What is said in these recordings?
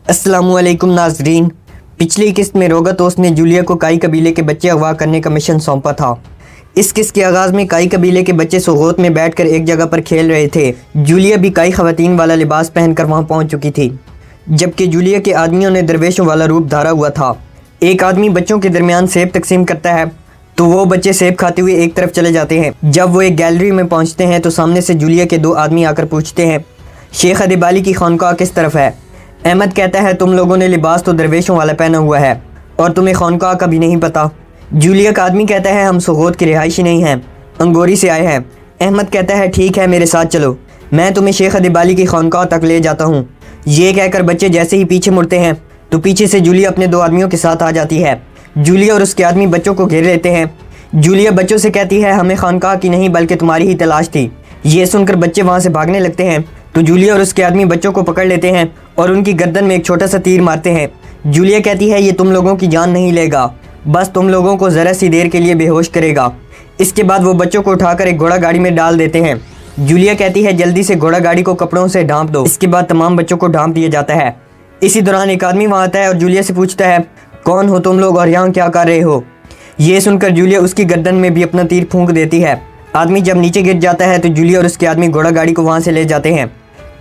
अस्सलामुअलैकुम नाजरीन। पिछली किस्त में रोगातोस ने जूलिया को काई कबीले के बच्चे अगवा करने का मिशन सौंपा था। इस किस्त के आगाज़ में काई कबीले के बच्चे सोगोत में बैठकर एक जगह पर खेल रहे थे। जूलिया भी काई खवातीन वाला लिबास पहनकर वहां पहुंच चुकी थी, जबकि जूलिया के आदमियों ने दरवेशों वाला रूप धारा हुआ था। एक आदमी बच्चों के दरमियान सेब तकसीम करता है तो वो बच्चे सेब खाते हुए एक तरफ चले जाते हैं। जब वो एक गैलरी में पहुँचते हैं तो सामने से जूलिया के दो आदमी आकर पूछते हैं, शेख अदिबाली की खानकाह किस तरफ है? अहमद कहता है, तुम लोगों ने लिबास तो दरवेशों वाला पहना हुआ है और तुम्हें खानकाह का भी नहीं पता। जूलिया का आदमी कहता है, हम सोगोत के रिहायशी नहीं हैं, अंगोरी से आए हैं। अहमद कहता है, ठीक है, मेरे साथ चलो, मैं तुम्हें शेख अदिबाली की खानकाह तक ले जाता हूँ। ये कहकर बच्चे जैसे ही पीछे मुड़ते हैं तो पीछे से जूलिया अपने दो आदमियों के साथ आ जाती है। जूलिया और उसके आदमी बच्चों को घेर लेते हैं। जूलिया बच्चों से कहती है, हमें खानकाह की नहीं बल्कि तुम्हारी ही तलाश थी। ये सुनकर बच्चे वहाँ से भागने लगते हैं तो जूलिया और उसके आदमी बच्चों को पकड़ लेते हैं और उनकी गर्दन में एक छोटा सा तीर मारते हैं। जूलिया कहती है, ये तुम लोगों की जान नहीं लेगा, बस तुम लोगों को ज़रा सी देर के लिए बेहोश करेगा। इसके बाद वो बच्चों को उठाकर एक घोड़ा गाड़ी में डाल देते हैं। जूलिया कहती है, जल्दी से घोड़ा गाड़ी को कपड़ों से ढांप दो। इसके बाद तमाम बच्चों को ढांप दिया जाता है। इसी दौरान एक आदमी वहाँ आता है और जूलिया से पूछता है, कौन हो तुम लोग और यहाँ क्या कर रहे हो? ये सुनकर जूलिया उसकी गर्दन में भी अपना तीर फूंक देती है। आदमी जब नीचे गिर जाता है तो जूलिया और उसके आदमी घोड़ा गाड़ी को वहाँ से ले जाते हैं।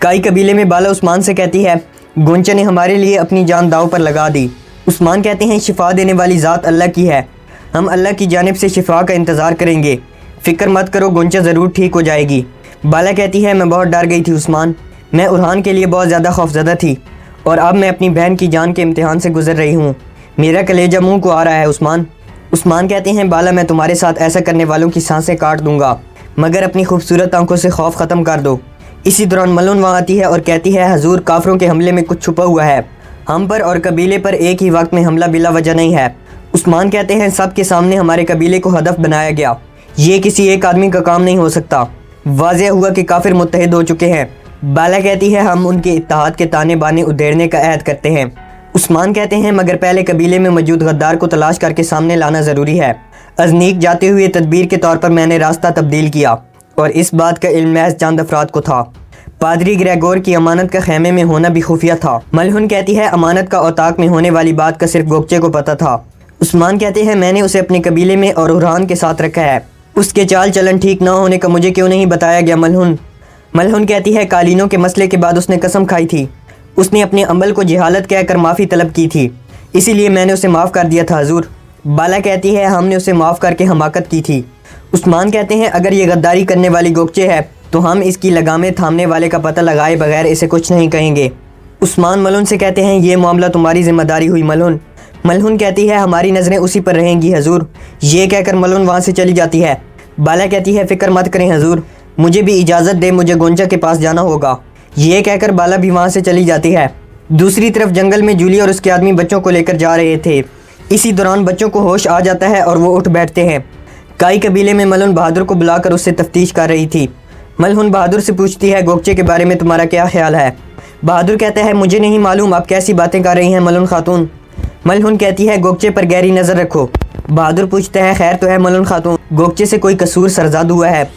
काई कबीले में बाला उस्मान से कहती है, गोंचा ने हमारे लिए अपनी जान दाव पर लगा दी। उस्मान कहते हैं, शिफा देने वाली ज़ात अल्लाह की है, हम अल्लाह की जानिब से शिफा का इंतज़ार करेंगे, फ़िक्र मत करो, गोंचा ज़रूर ठीक हो जाएगी। बाला कहती है, मैं बहुत डर गई थी उस्मान, मैं उरहान के लिए बहुत ज़्यादा खौफज़दा थी और अब मैं अपनी बहन की जान के इम्तिहान से गुजर रही हूँ, मेरा कलेजा मुँह को आ रहा है उस्मान। उस्मान कहते हैं, बाला मैं तुम्हारे साथ ऐसा करने वालों की सांसें काट दूंगा, मगर अपनी खूबसूरत आंखों से खौफ ख़त्म कर दो। इसी दौरान मलून वहाँ आती है और कहती है, हजूर काफरों के हमले में कुछ छुपा हुआ है, हम पर और कबीले पर एक ही वक्त में हमला बिला वजह नहीं है। उस्मान कहते हैं, सब के सामने हमारे कबीले को हदफ बनाया गया, ये किसी एक आदमी का काम नहीं हो सकता, वाज़ेह हुआ कि काफिर मुत्तहिद हो चुके हैं। बाला कहती है, हम उनके इत्तेहाद के ताने बाने उधेड़ने का अहद करते हैं। उस्मान कहते हैं, मगर पहले कबीले में मौजूद गद्दार को तलाश करके सामने लाना ज़रूरी है। अजनीक जाते हुए तदबीर के तौर पर मैंने रास्ता तब्दील किया और इस बात का इल्म महज चंद अफराद को था। पादरी ग्रेगोर की अमानत का खेमे में होना भी खुफिया था। मलहुन कहती है, अमानत का औताक में होने वाली बात का सिर्फ गोगचे को पता था। उस्मान कहते हैं, मैंने उसे अपने कबीले में और उरहान के साथ रखा है, उसके चाल चलन ठीक ना होने का मुझे क्यों नहीं बताया गया? मलहुन कहती है, कालीनों के मसले के बाद उसने कसम खाई थी, उसने अपने अमल को जहालत कहकर माफ़ी तलब की थी, इसीलिए मैंने उसे माफ़ कर दिया था हजूर। बाला कहती है, हमने उसे माफ़ करके हमाकत की थी। उस्मान कहते हैं, अगर ये गद्दारी करने वाली गोगचे है तो हम इसकी लगामें थामने वाले का पता लगाए बगैर इसे कुछ नहीं कहेंगे। उस्मान मलहुन से कहते हैं, ये मामला तुम्हारी जिम्मेदारी हुई मलहुन कहती है, हमारी नज़रें उसी पर रहेंगी हजूर। ये कहकर मलहुन वहाँ से चली जाती है। बाला कहती है, फ़िक्र मत करें हजूर, मुझे भी इजाज़त दे, मुझे गोंचा के पास जाना होगा। ये कहकर बाला भी वहाँ से चली जाती है। दूसरी तरफ जंगल में जूलिया और उसके आदमी बच्चों को लेकर जा रहे थे। इसी दौरान बच्चों को होश आ जाता है और वो उठ बैठते हैं। काई कबीले में मलहुन बहादुर को बुलाकर उससे तफ्तीश कर रही थी। मलहुन बहादुर से पूछती है, गोगचे के बारे में तुम्हारा क्या ख्याल है? बहादुर कहता है, मुझे नहीं मालूम, आप कैसी बातें कर रही हैं मलहुन खातून। मलहुन कहती है, गोगचे पर गहरी नज़र रखो। बहादुर पूछता है, खैर तो है मलहुन खातून, गोगचे से कोई कसूर सरजाद हुआ है?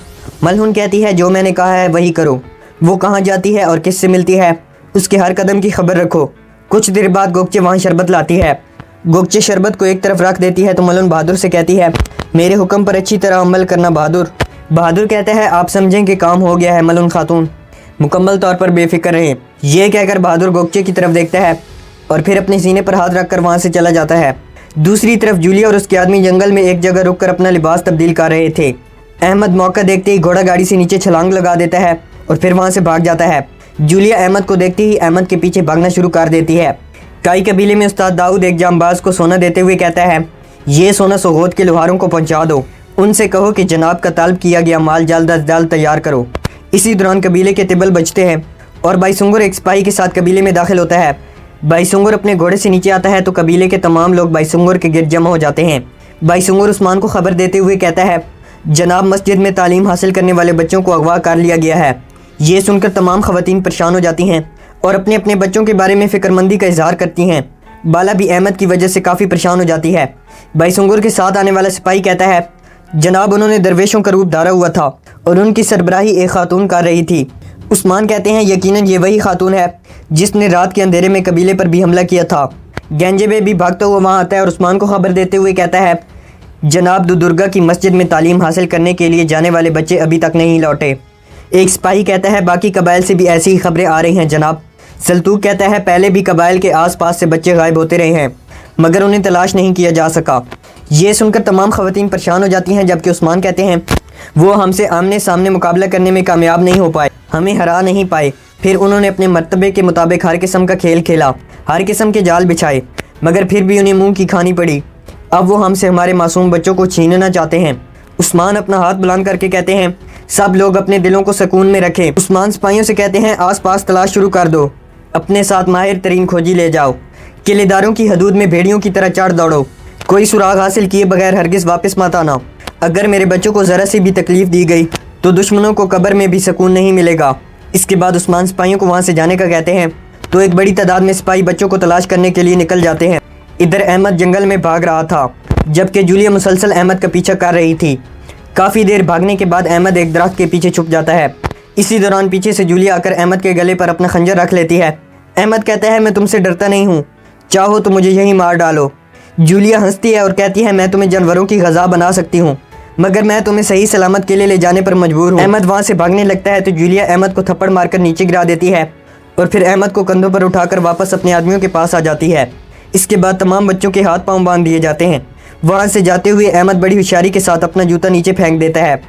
मलहुन कहती है, जो मैंने कहा है वही करो। वो कहाँ जाती है और किससे मिलती है, उसके हर कदम की खबर रखो। कुछ देर बाद गोगचे वहाँ शरबत लाती है। गोगचे शरबत को एक तरफ रख देती है तो मलहुन बहादुर से कहती है, मेरे हुक्म पर अच्छी तरह अमल करना बहादुर। बहादुर कहता है, आप समझें कि काम हो गया है मलहुन खातून, मुकम्मल तौर पर बेफिक्र रहें। ये कहकर बहादुर गोगचे की तरफ देखता है और फिर अपने सीने पर हाथ रखकर वहाँ से चला जाता है। दूसरी तरफ जूलिया और उसके आदमी जंगल में एक जगह रुककर अपना लिबास तब्दील कर रहे थे। अहमद मौका देखते ही घोड़ा गाड़ी से नीचे छलांग लगा देता है और फिर वहाँ से भाग जाता है। जूलिया अहमद को देखते ही अहमद के पीछे भागना शुरू कर देती है। काई कबीले में उस्ताद दाऊद एक जांबाज को सोना देते हुए कहता है, ये सोना सोगोत के लोहारों को पहुँचा दो, उनसे कहो कि जनाब का तालब किया गया माल जल्द अज जल्द तैयार करो। इसी दौरान कबीले के तिबल बजते हैं और बाईसुंगर एक सिपाही के साथ कबीले में दाखिल होता है। बाईसुंगर अपने घोड़े से नीचे आता है तो कबीले के तमाम लोग बाईसुंगर के गिर्द जमा हो जाते हैं। बाईसुंगर उस्मान को खबर देते हुए कहता है, जनाब मस्जिद में तालीम हासिल करने वाले बच्चों को अगवा कर लिया गया है। ये सुनकर तमाम ख़वातीन परेशान हो जाती हैं और अपने अपने बच्चों के बारे में फ़िक्रमंदी का इजहार करती हैं। बाला भी अहमद की वजह से काफ़ी परेशान हो जाती है। बाईसुंगर के साथ आने वाला सिपाही कहता है, जनाब उन्होंने दरवेशों का रूप धारा हुआ था और उनकी सरबराही एक खातून कर रही थी। उस्मान कहते हैं यकीनन ये वही खातून है जिसने रात के अंधेरे में कबीले पर भी हमला किया था। गेंजेबे भी भागता हुआ वहाँ आता है और उस्मान को खबर देते हुए कहता है जनाब दुर्गा की मस्जिद में तालीम हासिल करने के लिए जाने वाले बच्चे अभी तक नहीं लौटे। एक सिपाही कहता है बाकी कबाइल से भी ऐसी ही खबरें आ रही हैं जनाब। सल्तूक कहता है पहले भी कबाइल के आसपास से बच्चे गायब होते रहे हैं मगर उन्हें तलाश नहीं किया जा सका। ये सुनकर तमाम ख़वातीन परेशान हो जाती हैं जबकि उस्मान कहते हैं वो हमसे आमने सामने मुकाबला करने में कामयाब नहीं हो पाए, हमें हरा नहीं पाए। फिर उन्होंने अपने मर्तबे के मुताबिक हर किस्म का खेल खेला, हर किस्म के जाल बिछाए मगर फिर भी उन्हें मुंह की खानी पड़ी। अब वो हमसे हमारे मासूम बच्चों को छीनना चाहते हैं। उस्मान अपना हाथ बुलंद करके कहते हैं सब लोग अपने दिलों को सुकून में रखें। उस्मान सिपाहियों से कहते हैं आसपास तलाश शुरू कर दो, अपने साथ माहिर तरीन खोजी ले जाओ, किलेदारों की हदूद में भेड़ियों की तरह चढ़ दौड़ो, कोई सुराग हासिल किए बगैर हरगिज़ वापस मत आना। अगर मेरे बच्चों को ज़रा सी भी तकलीफ़ दी गई तो दुश्मनों को कब्र में भी सुकून नहीं मिलेगा। इसके बाद उस्मान सिपाहियों को वहाँ से जाने का कहते हैं तो एक बड़ी तादाद में सिपाही बच्चों को तलाश करने के लिए निकल जाते हैं। इधर अहमद जंगल में भाग रहा था जबकि जूलिया मुसलसल अहमद का पीछा कर रही थी। काफ़ी देर भागने के बाद अहमद एक दरख्त के पीछे छुप जाता है। इसी दौरान पीछे से जूलिया आकर अहमद के गले पर अपना खंजर रख लेती है। अहमद कहता है मैं तुमसे डरता नहीं हूँ, चाहो तो मुझे यहीं मार डालो। जूलिया हंसती है और कहती है मैं तुम्हें जानवरों की ग़ज़ा बना सकती हूँ मगर मैं तुम्हें सही सलामत के लिए ले जाने पर मजबूर हूँ। अहमद वहाँ से भागने लगता है तो जूलिया अहमद को थप्पड़ मारकर नीचे गिरा देती है और फिर अहमद को कंधों पर उठाकर वापस अपने आदमियों के पास आ जाती है। इसके बाद तमाम बच्चों के हाथ पांव बांध दिए जाते हैं। वहाँ से जाते हुए अहमद बड़ी होशियारी के साथ अपना जूता नीचे फेंक देता है।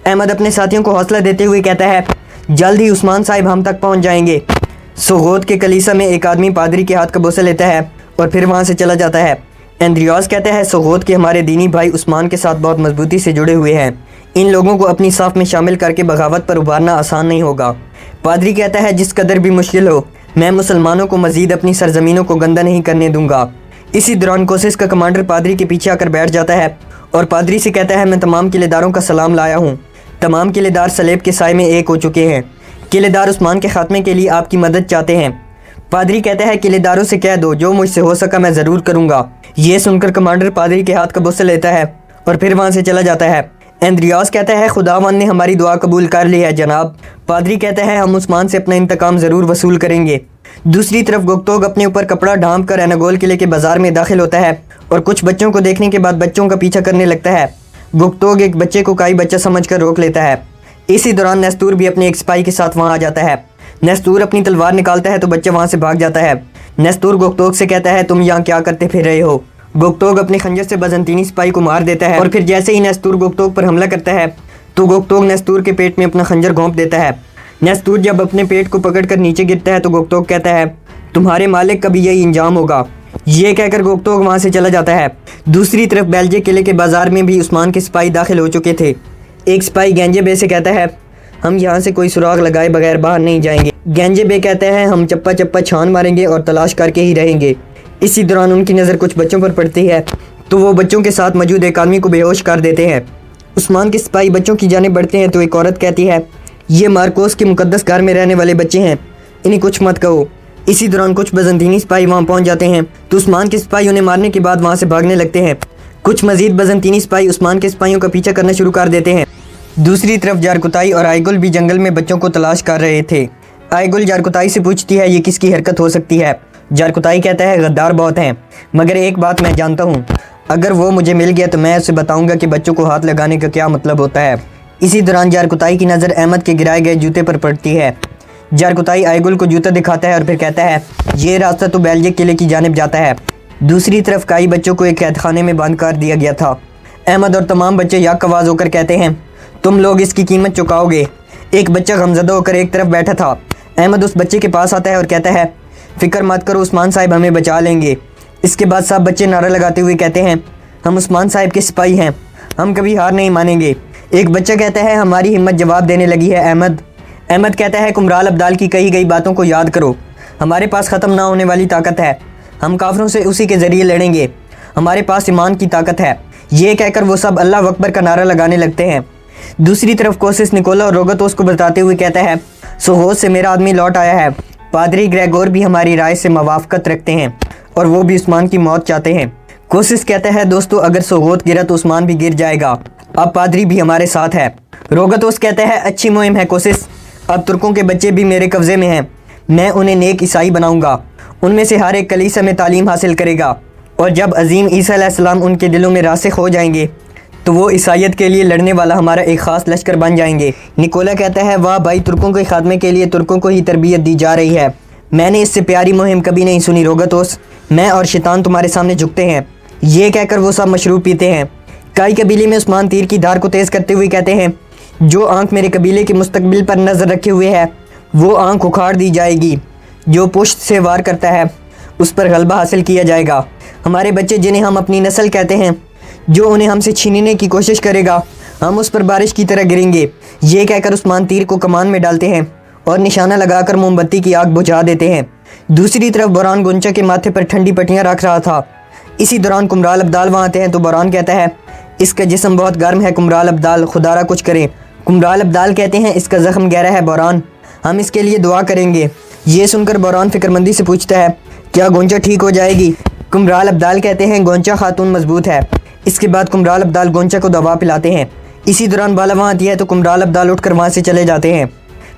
अहमद अपने साथियों को हौसला देते हुए कहता है जल्द ही उस्मान साहिब हम तक पहुँच जाएंगे। सोगोत के कलीसा में एक आदमी पादरी के हाथ का बोसा लेता है और फिर वहाँ से चला जाता है। एंद्रियास कहता है सोगोत के हमारे दीनी भाई उस्मान के साथ बहुत मजबूती से जुड़े हुए हैं, इन लोगों को अपनी साफ में शामिल करके बगावत पर उभारना आसान नहीं होगा। पादरी कहता है जिस कदर भी मुश्किल हो मैं मुसलमानों को मजीद अपनी सरजमीनों को गंदा नहीं करने दूंगा। इसी दौरान कोशिश का कमांडर पादरी के पीछे आकर बैठ जाता है और पादरी से कहता है मैं तमाम किलेदारों का सलाम लाया हूँ। तमाम किलेदार सलेब के साए में एक हो चुके हैं। किलेदार उस्मान के खात्मे के लिए आपकी मदद चाहते हैं। पादरी कहता है किलेदारों से कह दो जो मुझसे हो सका मैं ज़रूर करूँगा। ये सुनकर कमांडर पादरी के हाथ का बोसा लेता है और फिर वहाँ से चला जाता है। एंद्रियास कहता है खुदावन ने हमारी दुआ कबूल कर ली है जनाब। पादरी कहता है हम उस्मान से अपना इंतकाम ज़रूर वसूल करेंगे। दूसरी तरफ गोक्तोग अपने ऊपर कपड़ा ढांप कर एनागोल किले के बाजार में दाखिल होता है और कुछ बच्चों को देखने के बाद बच्चों का पीछा करने लगता है। गोक्तोग एक बच्चे को काई बच्चा समझकर रोक लेता है। इसी दौरान नस्तूर भी अपने एक सिपाही के साथ वहाँ आ जाता है। नस्तूर अपनी तलवार निकालता है तो बच्चा वहाँ से भाग जाता है। नस्तूर गोक्तोग से कहता है तुम यहाँ क्या करते फिर रहे हो। गोक्तोग अपने खंजर से बजंतीनी सिपाही को मार देता है और फिर जैसे ही नस्तूर गोक्तोग पर हमला करता है तो गोक्तोग नस्तूर के पेट में अपना खंजर घोंप देता है। नस्तूर जब अपने पेट को पकड़कर नीचे गिरता है तो गोक्तोग कहता है तुम्हारे मालिक का भी यही इंजाम होगा। ये कहकर गोक्तोग वहाँ से चला जाता है। दूसरी तरफ बेल्जे किले के बाजार में भी उस्मान के सिपाही दाखिल हो चुके थे। एक सिपाही गेंजेबे से कहता है हम यहाँ से कोई सुराग लगाए बगैर बाहर नहीं जाएंगे। गेंजेबे कहता है हम चप्पा चप्पा छान मारेंगे और तलाश करके ही रहेंगे। इसी दौरान उनकी नज़र कुछ बच्चों पर पड़ती है तो वो बच्चों के साथ मौजूद एक आदमी को बेहोश कर देते हैं। उस्मान के सिपाही बच्चों की जानिब बढ़ते हैं तो एक औरत कहती है ये मार्कोस के मुकद्दस घर में रहने वाले बच्चे हैं, इन्हें कुछ मत कहो। इसी दौरान कुछ बजंतीनी सिपाही वहाँ पहुँच जाते हैं तो उस्मान के सिपाही उन्हें मारने के बाद वहाँ से भागने लगते हैं। कुछ मजीद बजंतीनी सिपाही उस्मान के सिपाहियों का पीछा करना शुरू कर देते हैं। दूसरी तरफ जारकुताई और आयगुल भी जंगल में बच्चों को तलाश कर रहे थे। आयगुल जारकुताई से पूछती है ये किसकी हरकत हो सकती है। जारकुताई कहता है गद्दार बहुत हैं मगर एक बात मैं जानता हूँ, अगर वो मुझे मिल गया तो मैं उसे बताऊँगा कि बच्चों को हाथ लगाने का क्या मतलब होता है। इसी दौरान जारकुताई की नज़र अहमद के गिराए गए जूते पर पड़ती है। जारकुताई आयगुल को जूता दिखाता है और फिर कहता है ये रास्ता तो बेल्जे किले की जानिब जाता है। दूसरी तरफ कई बच्चों को एक कैद खाने में बंद कर दिया गया था। अहमद और तमाम बच्चे यक आवाज़ होकर कहते हैं तुम लोग इसकी कीमत चुकाओगे। एक बच्चा गमज़दा होकर एक तरफ बैठा था। अहमद उस बच्चे के पास आता है और कहता है फ़िक्र मत करो उस्मान साहिब हमें बचा लेंगे। इसके बाद सब बच्चे नारा लगाते हुए कहते हैं हम उस्मान साहिब के सिपाही हैं, हम कभी हार नहीं मानेंगे। एक बच्चा कहता है हमारी हिम्मत जवाब देने लगी है अहमद। अहमद कहता है कुमराल अब्दाल की कही गई बातों को याद करो, हमारे पास ख़त्म ना होने वाली ताकत है, हम काफिरों से उसी के ज़रिए लड़ेंगे, हमारे पास ईमान की ताकत है। ये कहकर वो सब अल्लाह अकबर का नारा लगाने लगते हैं। दूसरी तरफ कोसिस निकोला और रोगतोस को बताते हुए कहता है सोगोत से मेरा आदमी लौट आया है। पादरी ग्रेगोर भी हमारी राय से मवाफ़क़त रखते हैं और वो भी उस्मान की मौत चाहते हैं। कोसिस कहता है दोस्तों अगर सोगोत गिरा तो उस्मान भी गिर जाएगा, अब पादरी भी हमारे साथ है। रोगतोस कहता है अच्छी मुहिम है कोसिस, अब तुर्कों के बच्चे भी मेरे कब्ज़े में हैं। मैं उन्हें नेक ईसाई बनाऊंगा। उनमें से हर एक कलीसिया में तालीम हासिल करेगा और जब अजीम ईसा अलैहिस्सलाम उनके दिलों में रासिख हो जाएंगे तो वो ईसाइयत के लिए लड़ने वाला हमारा एक ख़ास लश्कर बन जाएंगे। निकोला कहता है, वाह भाई, तुर्कों के खात्मे के लिए तुर्कों को ही तरबियत दी जा रही है। मैंने इससे प्यारी मुहिम कभी नहीं सुनी रोगतोस। मैं और शैतान तुम्हारे सामने झुकते हैं। ये कहकर वो सब मशरूब पीते हैं। काई कबीले में उस्मान तीर की धार को तेज़ करते हुए कहते हैं, जो आंख मेरे कबीले के मुस्तकबिल पर नज़र रखे हुए है वो आंख उखाड़ दी जाएगी। जो पुश्त से वार करता है उस पर गलबा हासिल किया जाएगा। हमारे बच्चे जिन्हें हम अपनी नस्ल कहते हैं, जो उन्हें हमसे छीनने की कोशिश करेगा, हम उस पर बारिश की तरह गिरेंगे। ये कहकर उस्मान तीर को कमान में डालते हैं और निशाना लगाकर मोमबत्ती की आग बुझा देते हैं। दूसरी तरफ बोरान गोंचा के माथे पर ठंडी पट्टियाँ रख रहा था। इसी दौरान कुमराल अब्दाल वहाँ आते हैं तो बोरान कहता है, इसका जिस्म बहुत गर्म है कुमराल अब्दाल, खुदारा कुछ करें। कुमराल अब्दाल कहते हैं, इसका ज़ख्म गहरा है बोरान, हम इसके लिए दुआ करेंगे। ये सुनकर बोरान फिक्रमंदी से पूछता है, क्या गोंचा ठीक हो जाएगी? कुमराल अब्दाल कहते हैं, गोंचा खातून मजबूत है। इसके बाद कुमराल अब्दाल गोंचा को दवा पिलाते हैं। इसी दौरान बाला वहाँ आती है तो कुमराल अब्दाल उठकर वहाँ से चले जाते हैं।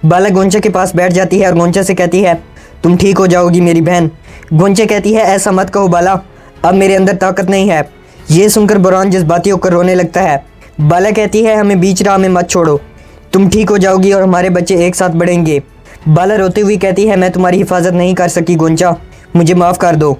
बाला गोंचा के पास बैठ जाती है और गोंचा से कहती है, तुम ठीक हो जाओगी मेरी बहन। गोंचा कहती है, ऐसा मत कहो बाला, अब मेरे अंदर ताकत नहीं है। ये सुनकर बोरान जज्बाती होकर रोने लगता है। बाला कहती है, हमें बीच राह में मत छोड़ो, तुम ठीक हो जाओगी और हमारे बच्चे एक साथ बढ़ेंगे। बाला रोते हुए कहती है, मैं तुम्हारी हिफाजत नहीं कर सकी गोंचा, मुझे माफ़ कर दो।